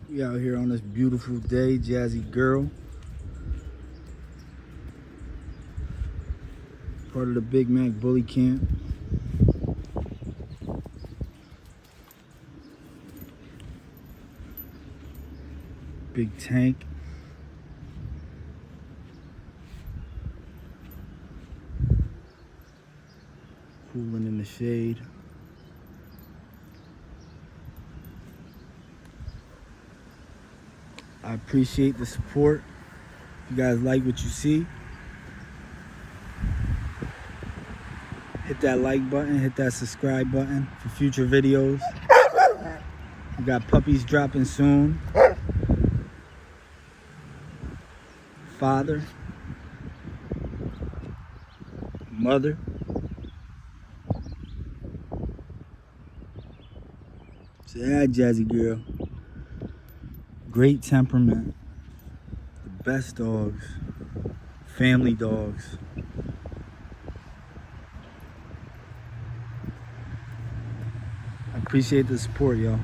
We out here on this beautiful day, Jazzy Girl. Part of the Big Mac Bully Camp. Big tank. Cooling in the shade. I appreciate the support. If you guys like what you see, hit that like button, hit that subscribe button for future videos. We got puppies dropping soon. Father, mother. So yeah, Jazzy Girl. Great temperament. The best dogs. Family dogs. I appreciate the support, y'all.